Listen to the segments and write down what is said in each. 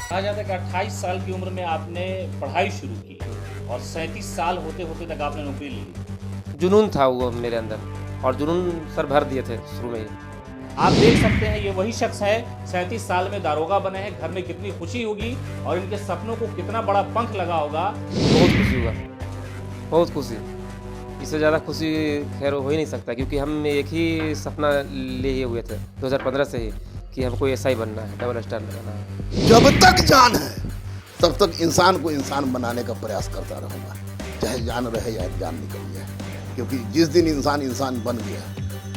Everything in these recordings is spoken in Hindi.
कहा जाता है कि 28 साल की उम्र में आपने पढ़ाई शुरू की और 37 साल होते होते तक आपने नौकरी ले ली। जुनून था वो मेरे अंदर और जुनून सर भर दिए थे शुरू में ही। आप देख सकते हैं ये वही शख्स है, 37 साल में दारोगा बने हैं। घर में कितनी खुशी होगी और इनके सपनों को कितना बड़ा पंख लगा होगा। बहुत खुशी हुआ, बहुत खुशी। इससे ज़्यादा खुशी खैर हो ही नहीं सकता, क्योंकि हम एक ही सपना लिए हुए थे 2015 से ही कि हमको एसआई बनना है, डबल स्टार लगाना है। जब तक जान है तब तक इंसान को इंसान बनाने का प्रयास करता रहूँगा, चाहे जान रहे या जान निकल जाए। क्योंकि जिस दिन इंसान इंसान बन गया,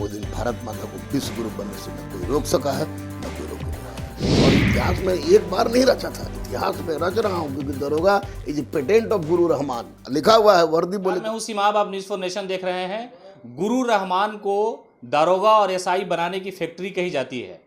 वो दिन भारत माता को विश्व गुरु बनने से न कोई रोक सका है, न कोई रोक रहा है। और इतिहास में एक बार नहीं रचा था, इतिहास में रच रहा हूँ। क्योंकि दरोगा इज पेटेंट ऑफ गुरु रहमान लिखा हुआ है, वर्दी बोले। मैं हूं सीमाब, आप न्यूज़ फॉर नेशन देख रहे हैं। गुरु रहमान को दारोगा और एसआई बनाने की फैक्ट्री कही जाती है।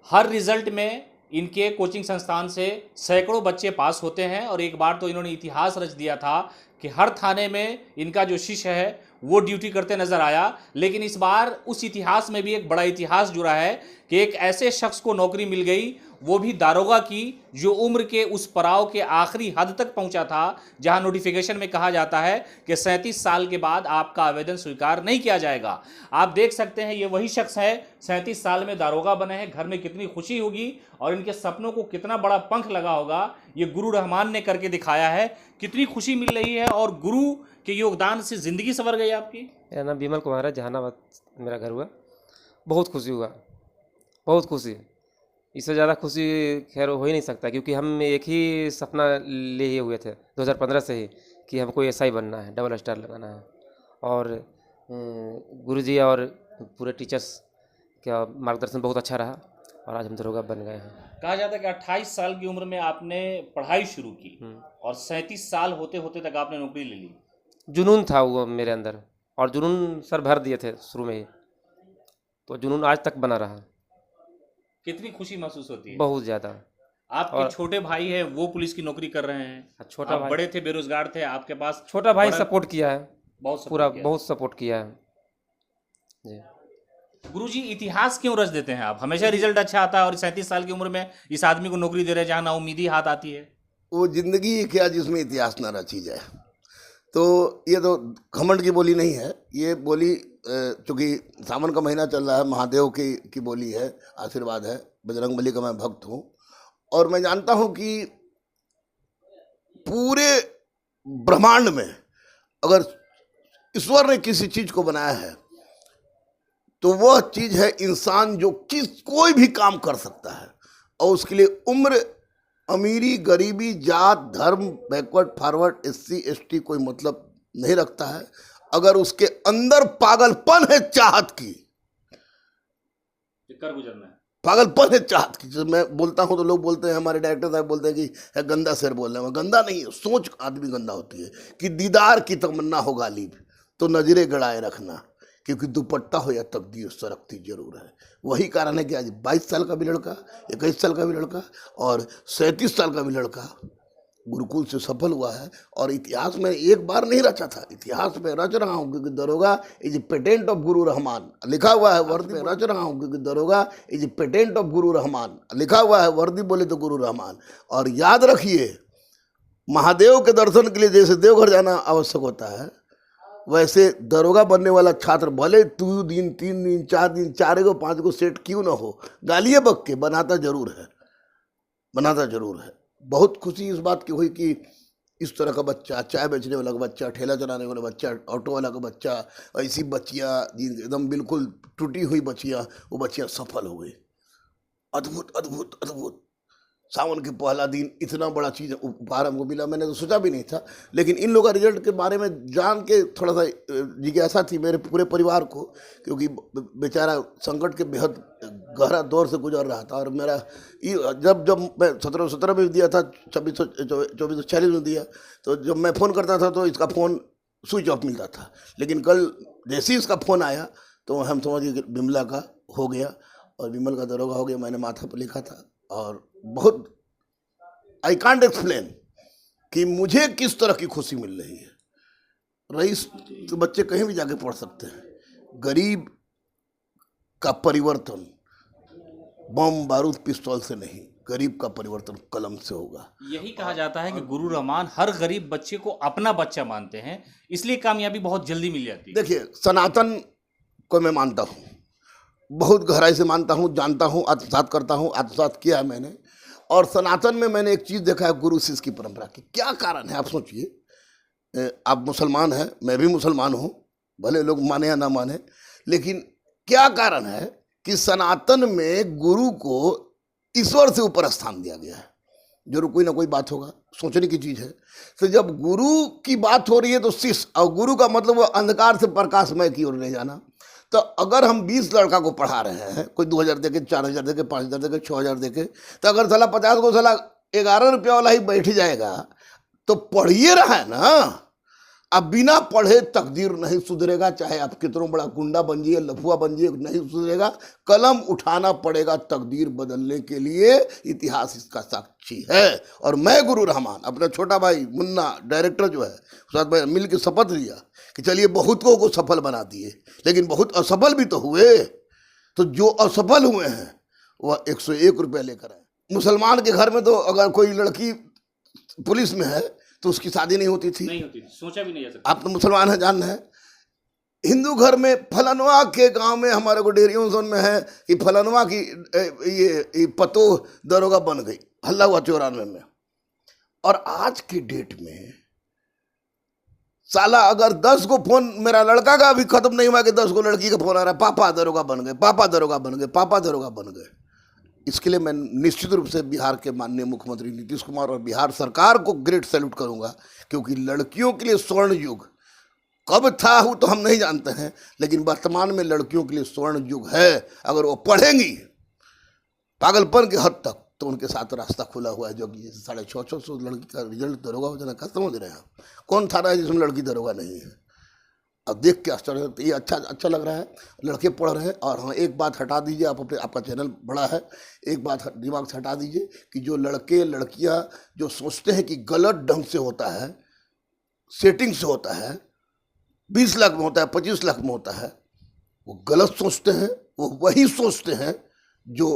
हर रिजल्ट में इनके कोचिंग संस्थान से सैकड़ों बच्चे पास होते हैं और एक बार तो इन्होंने इतिहास रच दिया था कि हर थाने में इनका जो शिष्य है वो ड्यूटी करते नजर आया। लेकिन इस बार उस इतिहास में भी एक बड़ा इतिहास जुड़ा है कि एक ऐसे शख्स को नौकरी मिल गई, वो भी दारोगा की, जो उम्र के उस पड़ाव के आखिरी हद तक पहुंचा था जहां नोटिफिकेशन में कहा जाता है कि 37 साल के बाद आपका आवेदन स्वीकार नहीं किया जाएगा। आप देख सकते हैं ये वही शख्स है, 37 साल में दारोगा बने हैं। घर में कितनी खुशी होगी और इनके सपनों को कितना बड़ा पंख लगा होगा, ये गुरु रहमान ने करके दिखाया है। कितनी खुशी मिल रही है और गुरु के योगदान से जिंदगी संवर गई आपकी। मेरा नाम विमल कुमार है, जहानाबाद मेरा घर हुआ। बहुत खुशी हुआ, बहुत खुशी। इससे ज़्यादा खुशी खैर हो ही नहीं सकता, क्योंकि हम एक ही सपना लिए हुए थे 2015 से ही कि हमको एसआई बनना है, डबल स्टार लगाना है। और गुरुजी और पूरे टीचर्स का मार्गदर्शन बहुत अच्छा रहा और आज हम दरोगा बन गए हैं। कहा जाता है कि 28 साल की उम्र में आपने पढ़ाई शुरू की और 37 साल होते होते तक आपने नौकरी ले ली। जुनून था वो मेरे अंदर और जुनून सर भर दिए थे शुरू में ही, तो जुनून आज तक बना रहा। कितनी खुशी महसूस होती है। बहुत ज़्यादा। आपके और छोटे भाई है वो पुलिस की नौकरी कर रहे हैं, छोटा आप भाई, बड़े थे, बेरोजगार थे, आपके पास छोटा भाई बड़ा सपोर्ट किया है, बहुत पूरा सपोर्ट किया। बहुत सपोर्ट किया है जी। गुरुजी, इतिहास क्यों रच देते हैं आप? हमेशा रिजल्ट अच्छा आता है और 37 साल की उम्र में इस आदमी को नौकरी दे रहे हैं जहां ना उम्मीदी हाथ आती है। वो जिंदगी क्या जिसमें इतिहास न रची जाए। तो ये तो घमंड की बोली नहीं है, ये बोली चूँकि सावन का महीना चल रहा है, महादेव की बोली है, आशीर्वाद है। बजरंगबली का मैं भक्त हूँ और मैं जानता हूँ कि पूरे ब्रह्मांड में अगर ईश्वर ने किसी चीज को बनाया है तो वह चीज है इंसान, जो कोई भी काम कर सकता है। और उसके लिए उम्र, अमीरी, गरीबी, जात, धर्म, बैकवर्ड, फॉरवर्ड, एससी एसटी कोई मतलब नहीं रखता है। अगर उसके अंदर पागलपन है चाहत की, कर गुजरना है, पागलपन है चाहत की। जब मैं बोलता हूँ तो लोग बोलते हैं, हमारे डायरेक्टर साहब बोलते हैं कि है गंदा शेर बोल रहे हैं। गंदा नहीं है, सोच आदमी गंदा होती है। कि दीदार की तमन्ना हो गालिब तो नजरें गड़ाए रखना, क्योंकि दुपट्टा हो या तकदीर सरकती जरूर है। वही कारण है कि आज 22 साल का भी लड़का, 21 साल का भी लड़का और 37 साल का भी लड़का गुरुकुल से सफल हुआ है। और इतिहास में एक बार नहीं रचा था, इतिहास में रच रहा हूँ। क्योंकि दरोगा इज पेटेंट ऑफ गुरु रहमान लिखा हुआ है, वर्दी में रच रहा हूँ। क्योंकि दरोगा इज पेटेंट ऑफ गुरु रहमान लिखा हुआ है, वर्दी बोले तो गुरु रहमान। और याद रखिए, महादेव के दर्शन के लिए जैसे देवघर जाना आवश्यक होता है, वैसे दरोगा बनने वाला छात्र भले 2 दिन 3 दिन 4 दिन 4 गो 5 गो सेट क्यों ना हो, गालिए बक के बनाता जरूर है, बनाता जरूर है। बहुत खुशी इस बात की हुई कि इस तरह का बच्चा, चाय बेचने वाला का बच्चा, ठेला चलाने वाला बच्चा, ऑटो वाला का बच्चा, ऐसी बच्चियाँ एकदम बिल्कुल टूटी हुई बच्चियाँ, वो बच्चियाँ सफल हो गई। अद्भुत अद्भुत अद्भुत। सावन के पहला दिन इतना बड़ा चीज़ उपहार हमको मिला, मैंने तो सोचा भी नहीं था। लेकिन इन लोगों का रिजल्ट के बारे में जान के थोड़ा सा जिज्ञासा थी मेरे पूरे परिवार को, क्योंकि बेचारा संकट के बेहद गहरा दौर से गुजर रहा था। और मेरा जब मैं 1700 में दिया था, 2446 में दिया, तो जब मैं फ़ोन करता था तो इसका फ़ोन स्विच ऑफ मिलता था। लेकिन कल जैसे ही इसका फ़ोन आया तो हम समझिए कि विमला का हो गया और विमल का दरोगा हो गया। मैंने माथा पर लिखा था और बहुत आई कांट एक्सप्लेन कि मुझे किस तरह की खुशी मिल रही है। रईस तो बच्चे कहीं भी जाके पढ़ सकते हैं, गरीब का परिवर्तन बम बारूद पिस्तौल से नहीं, गरीब का परिवर्तन कलम से होगा। यही कहा जाता है कि गुरु रहमान हर गरीब बच्चे को अपना बच्चा मानते हैं, इसलिए कामयाबी बहुत जल्दी मिल जाती है। देखिए, सनातन को मैं मानता हूँ, बहुत गहराई से मानता हूँ, जानता हूँ, आत्मसात करता हूँ, आत्मसात किया है मैंने। और सनातन में मैंने एक चीज़ देखा है, गुरु शिष्य की परंपरा की। क्या कारण है आप सोचिए, आप मुसलमान हैं, मैं भी मुसलमान हूँ, भले लोग माने या ना माने, लेकिन क्या कारण है कि सनातन में गुरु को ईश्वर से ऊपर स्थान दिया गया है। जरूर कोई ना कोई बात होगा, सोचने की चीज़ है। तो जब गुरु की बात हो रही है तो शिष्य, और गुरु का मतलब वो अंधकार से प्रकाशमय की ओर ले जाना। तो अगर हम 20 लड़का को पढ़ा रहे हैं, कोई 2000 देके, 4000 देके, 5000 देके, 6000 देके, तो अगर साला 50 को साला 11 रुपया वाला ही बैठ जाएगा तो पढ़िए रहा है ना। अब बिना पढ़े तकदीर नहीं सुधरेगा, चाहे आप कितना बड़ा गुंडा बन जाइए, लफुआ बन जाइए, नहीं सुधरेगा। कलम उठाना पड़ेगा तकदीर बदलने के लिए, इतिहास इसका साक्षी है। और मैं गुरु रहमान, अपना छोटा भाई मुन्ना डायरेक्टर जो है, साथ में मिल के शपथ लिया कि चलिए बहुतों को सफल बना दिए, लेकिन बहुत असफल भी तो हुए। तो जो असफल हुए हैं वह 101 रुपये लेकर आए। मुसलमान के घर में तो अगर कोई लड़की पुलिस में है तो उसकी शादी नहीं होती थी, सोचा भी नहीं जा सकता। आप तो मुसलमान हैं, जान है। हिंदू घर में फलनवा के गांव में हमारे को डेरियों जोन में है कि फलनवा की ये पतो दरोगा बन गई, हल्ला हुआ 94 में। और आज की डेट में साला अगर 10 को फोन, मेरा लड़का का भी खत्म नहीं हुआ कि 10 को लड़की का फोन आ रहा है, पापा दरोगा बन गए, पापा दरोगा बन गए, पापा दरोगा बन गए। इसके लिए मैं निश्चित रूप से बिहार के माननीय मुख्यमंत्री नीतीश कुमार और बिहार सरकार को ग्रेट सैल्यूट करूंगा, क्योंकि लड़कियों के लिए स्वर्ण युग कब था वो तो हम नहीं जानते हैं, लेकिन वर्तमान में लड़कियों के लिए स्वर्ण युग है। अगर वो पढ़ेंगी पागलपन के हद तक तो उनके साथ रास्ता खुला हुआ है। जो कि 650 लड़की का रिजल्ट दरोगा हो जाना, क्या समझ रहे हैं आप? कौन थाना है जिसमें लड़की दरोगा नहीं है? अब देख के आश्चर्य, ये अच्छा लग रहा है, लड़के पढ़ रहे हैं। और हाँ, एक बात हटा दीजिए, आप अपने, आपका चैनल बड़ा है, एक बात दिमाग से हटा दीजिए कि जो लड़के लड़कियां जो सोचते हैं कि गलत ढंग से होता है, सेटिंग से होता है, 20 लाख में होता है, 25 लाख में होता है, वो गलत सोचते हैं। वो वही सोचते हैं जो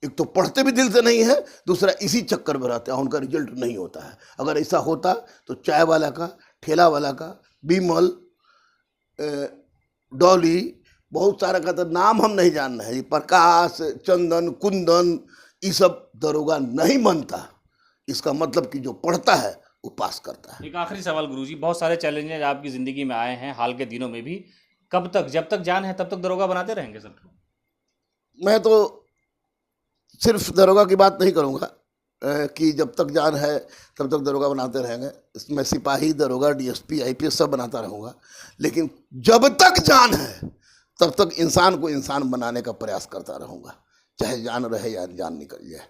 एक तो पढ़ते भी दिल से नहीं है, दूसरा इसी चक्कर में रहते हैं, उनका रिजल्ट नहीं होता है। अगर ऐसा होता तो चाय वाला का, ठेला वाला का, बीमल, डॉली, बहुत सारा का तो नाम हम नहीं जान रहे हैं, प्रकाश, चंदन, कुंदन, ये सब दरोगा नहीं बनता। इसका मतलब कि जो पढ़ता है वो पास करता है। एक आखिरी सवाल गुरुजी, बहुत सारे चैलेंजेस आपकी ज़िंदगी में आए हैं हाल के दिनों में भी, कब तक, जब तक जान है तब तक दरोगा बनाते रहेंगे सर? मैं तो सिर्फ दरोगा की बात नहीं करूँगा कि जब तक जान है तब तक दरोगा बनाते रहेंगे। इसमें सिपाही, दरोगा, डीएसपी, आईपीएस सब बनाता रहूँगा, लेकिन जब तक जान है तब तक इंसान को इंसान बनाने का प्रयास करता रहूँगा, चाहे जान रहे या जान निकल जाए।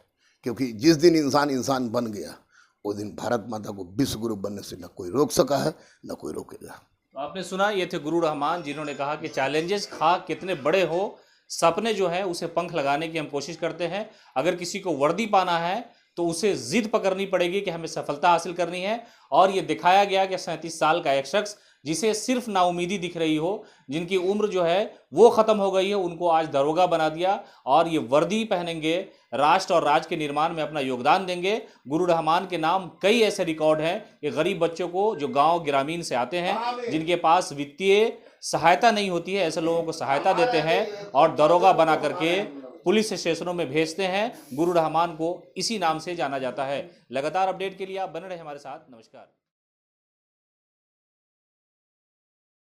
क्योंकि जिस दिन इंसान इंसान बन गया उस दिन भारत माता को विश्व गुरु बनने से न कोई रोक सका है, न कोई रोकेगा। तो आपने सुना, ये थे गुरु रहमान, जिन्होंने कहा कि चैलेंजेस खा कितने बड़े हो, सपने जो है उसे पंख लगाने की हम कोशिश करते हैं। अगर किसी को वर्दी पाना है तो उसे जिद पकड़नी पड़ेगी कि हमें सफलता हासिल करनी है। और ये दिखाया गया कि 37 साल का एक शख्स जिसे सिर्फ नाउमीदी दिख रही हो, जिनकी उम्र जो है वो ख़त्म हो गई है, उनको आज दरोगा बना दिया और ये वर्दी पहनेंगे, राष्ट्र और राज्य के निर्माण में अपना योगदान देंगे। गुरु रहमान के नाम कई ऐसे रिकॉर्ड हैं कि गरीब बच्चों को जो गांव ग्रामीण से आते हैं, जिनके पास वित्तीय सहायता नहीं होती है, ऐसे लोगों को सहायता देते हैं और दरोगा बना करके पुलिस स्टेशनों में भेजते हैं। गुरु रहमान को इसी नाम से जाना जाता है। लगातार अपडेट के लिए आप बने रहे हमारे साथ। नमस्कार।